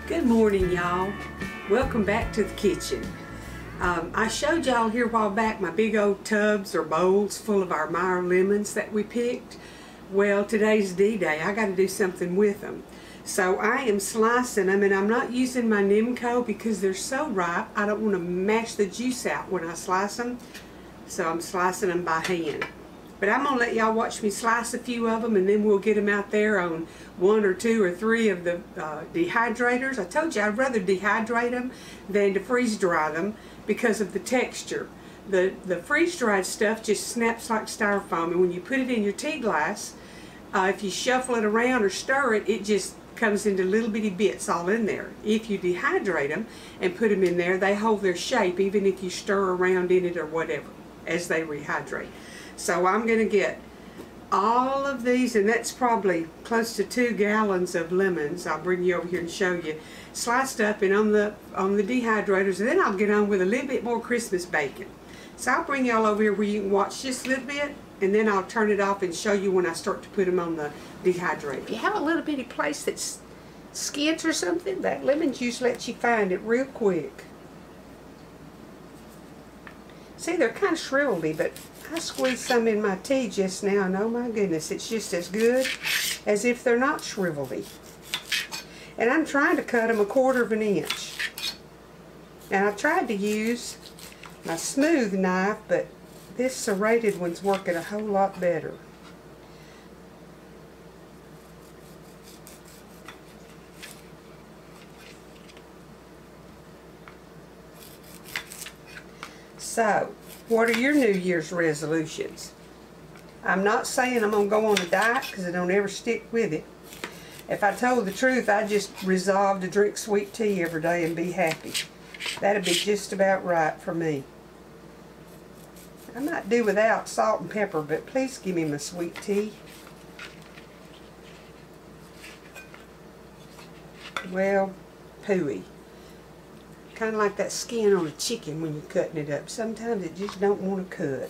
Good morning, y'all. Welcome back to the kitchen. I showed y'all here a while back my big old tubs or bowls full of our Meyer lemons that we picked. Well, today's D-Day. I got to do something with them. So I am slicing them, and I'm not using my Nimco because they're so ripe. I don't want to mash the juice out when I slice them. So I'm slicing them by hand. But I'm going to let y'all watch me slice a few of them, and then we'll get them out there on 1 or 2 or 3 of the dehydrators. I told you I'd rather dehydrate them than to freeze dry them because of the texture. The freeze dried stuff just snaps like styrofoam, and when you put it in your tea glass, if you shuffle it around or stir it, it just comes into little bitty bits all in there. If you dehydrate them and put them in there, they hold their shape even if you stir around in it or whatever as they rehydrate. So I'm going to get all of these, and that's probably close to 2 gallons of lemons. I'll bring you over here and show you, sliced up and on the dehydrators, and then I'll get on with a little bit more Christmas bacon. So I'll bring y'all over here where you can watch just a little bit, and then I'll turn it off and show you when I start to put them on the dehydrator. If you have a little bitty place that's skids or something, that lemon juice lets you find it real quick. See, they're kind of shrivelly, but I squeezed some in my tea just now, and oh my goodness, it's just as good as if they're not shrivelly. And I'm trying to cut them 1/4 inch. And I tried to use my smooth knife, but this serrated one's working a whole lot better. So, what are your New Year's resolutions? I'm not saying I'm going to go on a diet because I don't ever stick with it. If I told the truth, I just resolved to drink sweet tea every day and be happy. That'd be just about right for me. I might do without salt and pepper, but please give me my sweet tea. Well, pooey. Kind of like that skin on a chicken when you're cutting it up. Sometimes it just don't want to cut.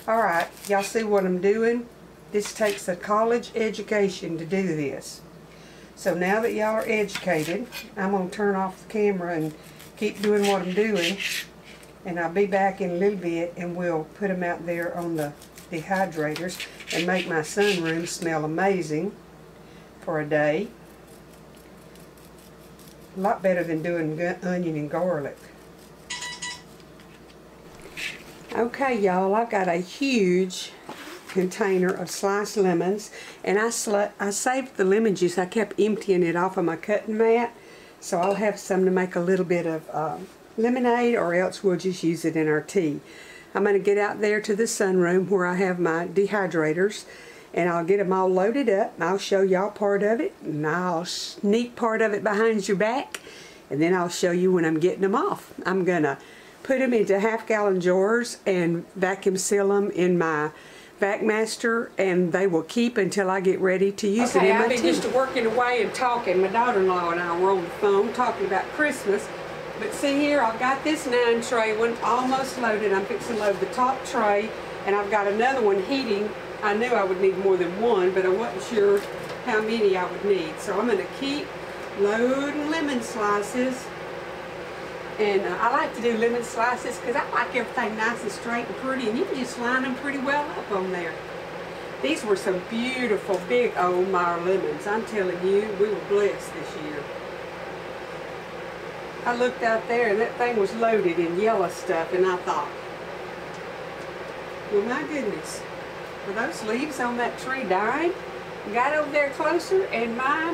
Alright, y'all see what I'm doing? This takes a college education to do this. So now that y'all are educated, I'm going to turn off the camera and keep doing what I'm doing. And I'll be back in a little bit, and we'll put them out there on the dehydrators and make my sunroom smell amazing for a day. A lot better than doing onion and garlic. Okay, y'all, I've got a huge container of sliced lemons, and I saved the lemon juice. I kept emptying it off of my cutting mat, so I'll have some to make a little bit of lemonade, or else we'll just use it in our tea. I'm going to get out there to the sunroom where I have my dehydrators, and I'll get them all loaded up. I'll show y'all part of it, and I'll sneak part of it behind your back, and then I'll show you when I'm getting them off. I'm going to put them into 1/2-gallon jars and vacuum seal them in my VacMaster, and they will keep until I get ready to use it in my tea. I've been just working away and talking. My daughter-in-law and I were on the phone talking about Christmas. But see here, I've got this 9-tray one almost loaded. I'm fixing to load the top tray, and I've got another one heating. I knew I would need more than one, but I wasn't sure how many I would need. So I'm going to keep loading lemon slices. And I like to do lemon slices because I like everything nice and straight and pretty, and you can just line them pretty well up on there. These were some beautiful big old Meyer lemons. I'm telling you, we were blessed this year. I looked out there and that thing was loaded in yellow stuff, and I thought, well, my goodness, were those leaves on that tree dying? Got over there closer, and my,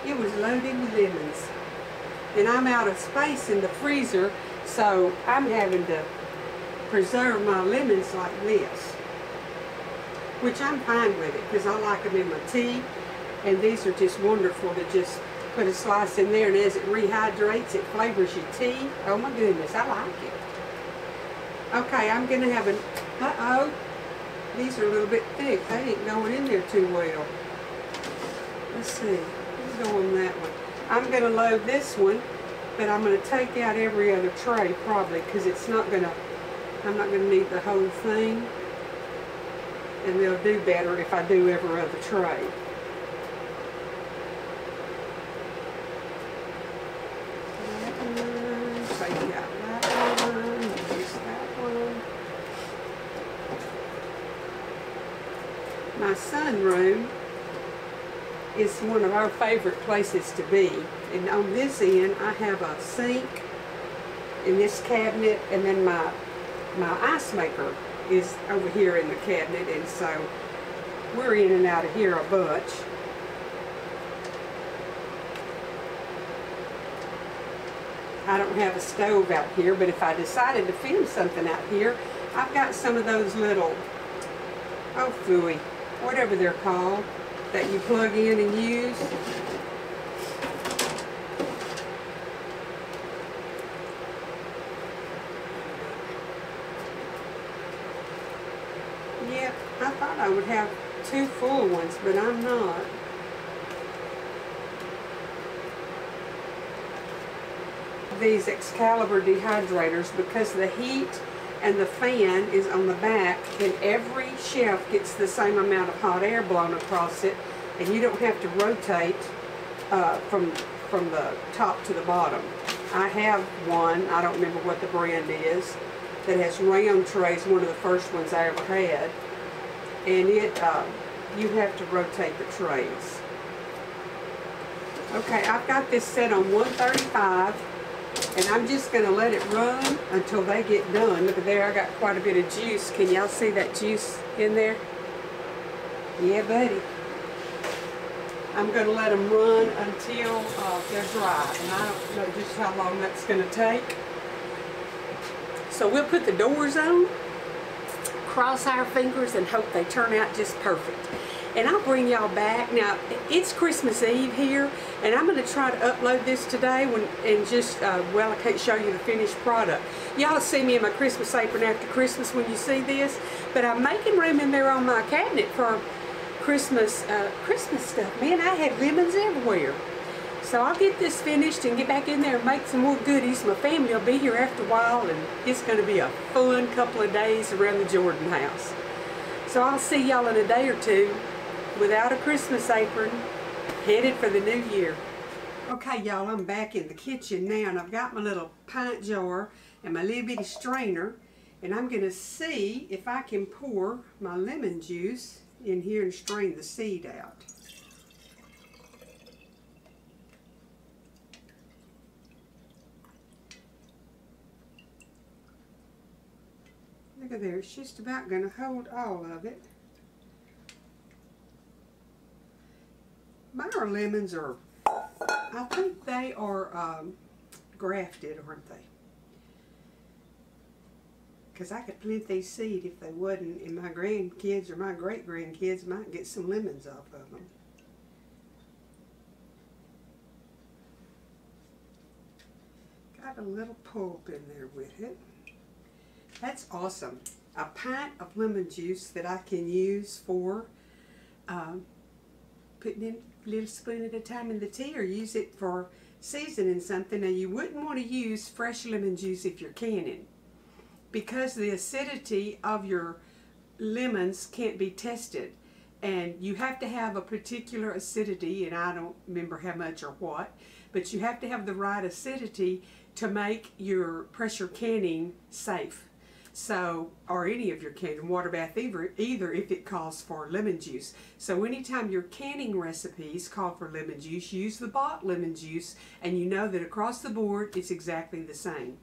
it was loaded with lemons. And I'm out of space in the freezer, so I'm having to preserve my lemons like this, which I'm fine with it because I like them in my tea, and these are just wonderful to just put a slice in there, and as it rehydrates, it flavors your tea. Oh my goodness, I like it. Okay, I'm going to have an, uh-oh, these are a little bit thick. They ain't going in there too well. Let's see, let's go on that one. I'm going to load this one, but I'm going to take out every other tray probably, because it's not going to, I'm not going to need the whole thing. And they'll do better if I do every other tray. My sunroom is one of our favorite places to be. And on this end, I have a sink in this cabinet, and then my ice maker is over here in the cabinet, and so we're in and out of here a bunch. I don't have a stove out here, but if I decided to film something out here, I've got some of those little, oh phooey, whatever they're called, that you plug in and use. Yep, I thought I would have 2 full ones, but I'm not. These Excalibur dehydrators, because the heat and the fan is on the back, and every shelf gets the same amount of hot air blown across it, and you don't have to rotate from the top to the bottom. I have one, I don't remember what the brand is, that has round trays, one of the first ones I ever had, and it you have to rotate the trays. Okay, I've got this set on 135, and I'm just going to let it run until they get done. Look at there, I got quite a bit of juice. Can y'all see that juice in there? Yeah, buddy. I'm going to let them run until they're dry, and I don't know just how long that's going to take. So we'll put the doors on, cross our fingers, and hope they turn out just perfect. And I'll bring y'all back. Now, it's Christmas Eve here, and I'm going to try to upload this today and just, well, I can't show you the finished product. Y'all see me in my Christmas apron after Christmas when you see this, but I'm making room in there on my cabinet for Christmas stuff. Man, I had lemons everywhere. So I'll get this finished and get back in there and make some more goodies. My family will be here after a while, and it's going to be a fun couple of days around the Jordan house. So I'll see y'all in a day or two without a Christmas apron, headed for the new year. Okay, y'all, I'm back in the kitchen now, and I've got my little pint jar and my little bitty strainer, and I'm going to see if I can pour my lemon juice in here and strain the seed out. Look at there, it's just about going to hold all of it. Meyer lemons are, I think they are grafted, aren't they? Because I could plant these seed if they wasn't, and my grandkids or my great-grandkids might get some lemons off of them. Got a little pulp in there with it. That's awesome. A pint of lemon juice that I can use for putting in a little spoon at a time in the tea, or use it for seasoning something. Now, you wouldn't want to use fresh lemon juice if you're canning, because the acidity of your lemons can't be tested, and you have to have a particular acidity, and I don't remember how much or what, but you have to have the right acidity to make your pressure canning safe. So, or any of your canning, water bath either if it calls for lemon juice. So anytime your canning recipes call for lemon juice, use the bought lemon juice, and you know that across the board it's exactly the same.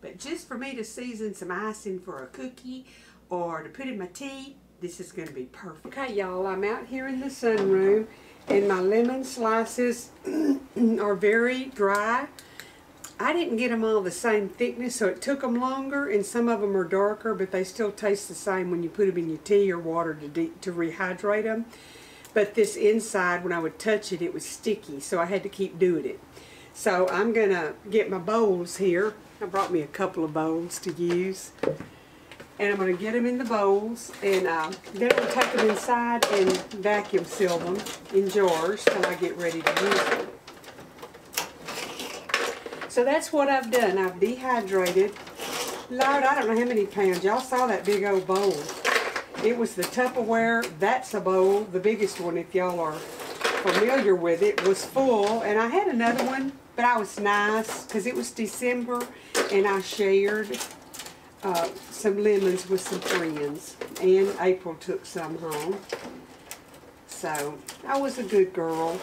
But just for me to season some icing for a cookie or to put in my tea, this is going to be perfect. Okay, y'all, I'm out here in the sunroom, and my lemon slices are very dry. I didn't get them all the same thickness, so it took them longer, and some of them are darker, but they still taste the same when you put them in your tea or water to rehydrate them. But this inside, when I would touch it, it was sticky, so I had to keep doing it. So I'm going to get my bowls here. I brought me a couple of bowls to use. And I'm going to get them in the bowls, and then I'm going to take them inside and vacuum seal them in jars till I get ready to use them. So that's what I've done. I've dehydrated. Lord, I don't know how many pounds. Y'all saw that big old bowl. It was the Tupperware. That's a bowl. The biggest one, if y'all are familiar with it, was full. And I had another one, but I was nice because it was December, and I shared some lemons with some friends. And April took some home. So I was a good girl.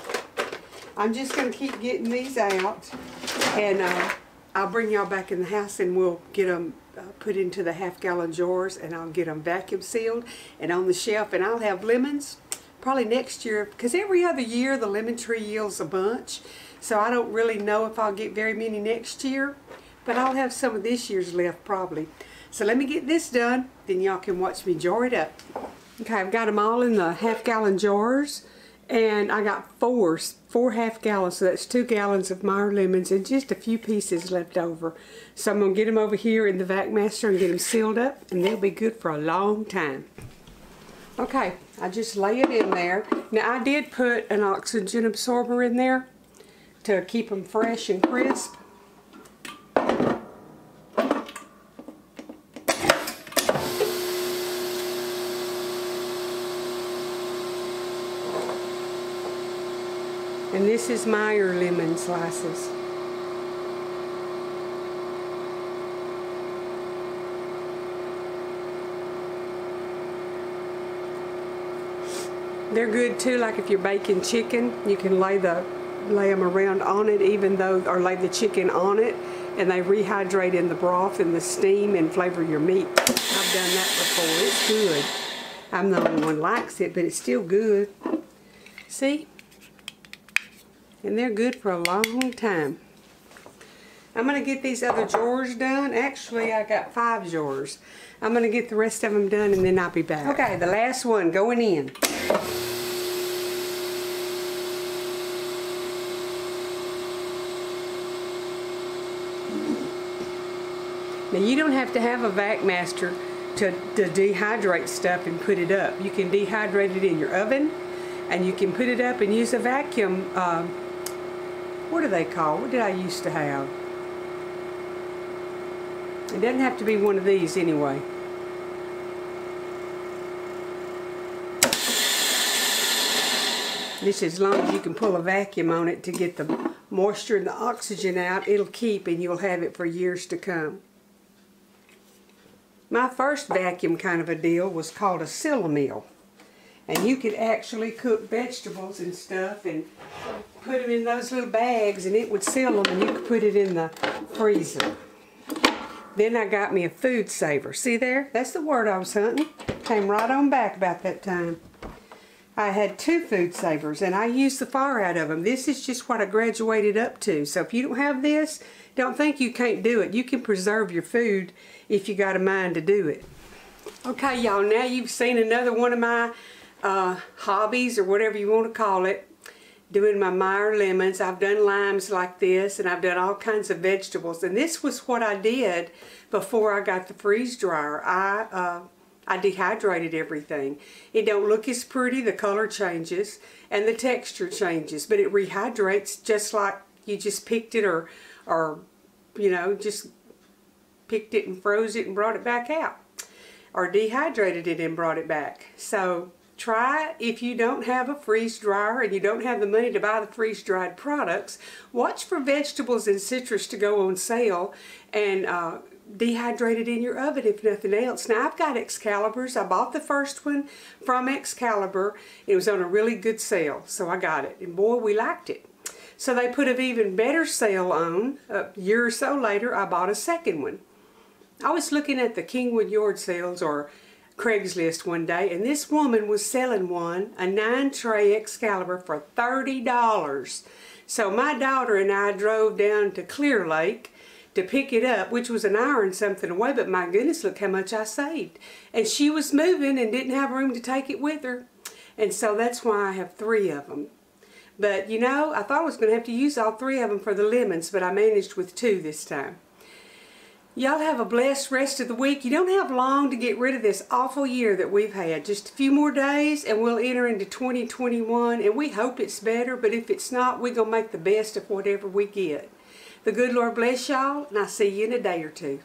I'm just going to keep getting these out, and I'll bring y'all back in the house and we'll get them put into the half-gallon jars, and I'll get them vacuum sealed and on the shelf, and I'll have lemons probably next year, because every other year the lemon tree yields a bunch, so I don't really know if I'll get very many next year, but I'll have some of this year's left probably. So let me get this done, then y'all can watch me jar it up. Okay, I've got them all in the half-gallon jars, and I got four half-gallons, so that's 2 gallons of Meyer lemons and just a few pieces left over. So I'm going to get them over here in the Vac Master and get them sealed up, and they'll be good for a long time. Okay, I just lay it in there. Now I did put an oxygen absorber in there to keep them fresh and crisp. And this is Meyer lemon slices. They're good too, like if you're baking chicken, you can lay them around on it, even though, or lay the chicken on it, and they rehydrate in the broth and the steam and flavor your meat. I've done that before. It's good. I'm the only one likes it, but it's still good. See? And they're good for a long time. I'm going to get these other jars done. Actually, I got 5 jars. I'm going to get the rest of them done and then I'll be back. Okay, the last one going in. Now you don't have to have a Vac Master to dehydrate stuff and put it up. You can dehydrate it in your oven, and you can put it up and use a vacuum. What do they call? What did I used to have? It doesn't have to be one of these anyway. This, as long as you can pull a vacuum on it to get the moisture and the oxygen out, it'll keep and you'll have it for years to come. My first vacuum kind of a deal was called a Silamill. And you could actually cook vegetables and stuff and put them in those little bags and it would seal them, and you could put it in the freezer. Then I got me a food saver. See there? That's the word I was hunting. Came right on back about that time. I had 2 food savers and I used the fire out of them. This is just what I graduated up to. So if you don't have this, don't think you can't do it. You can preserve your food if you got a mind to do it. Okay, y'all, now you've seen another one of my hobbies, or whatever you want to call it, doing my Meyer lemons. I've done limes like this, and I've done all kinds of vegetables, and this was what I did before I got the freeze dryer. I dehydrated everything. It don't look as pretty, the color changes and the texture changes, but it rehydrates just like you just picked it, or you know, just picked it and froze it and brought it back out, or dehydrated it and brought it back. So try it. If you don't have a freeze dryer and you don't have the money to buy the freeze-dried products, watch for vegetables and citrus to go on sale and dehydrate it in your oven if nothing else. Now I've got Excaliburs. I bought the first one from Excalibur. It was on a really good sale, so I got it, and boy, we liked it. So they put an even better sale on. A year or so later, I bought a second one. I was looking at the Kingwood yard sales or Craigslist one day, and this woman was selling one, a 9-tray Excalibur, for $30. So my daughter and I drove down to Clear Lake to pick it up, which was an hour and something away, but my goodness, look how much I saved. And she was moving and didn't have room to take it with her, and so that's why I have 3 of them. But you know, I thought I was going to have to use all 3 of them for the lemons, but I managed with 2 this time. Y'all have a blessed rest of the week. You don't have long to get rid of this awful year that we've had. Just a few more days and we'll enter into 2021, and we hope it's better, but if it's not, we're going to make the best of whatever we get. The good Lord bless y'all, and I'll see you in a day or 2.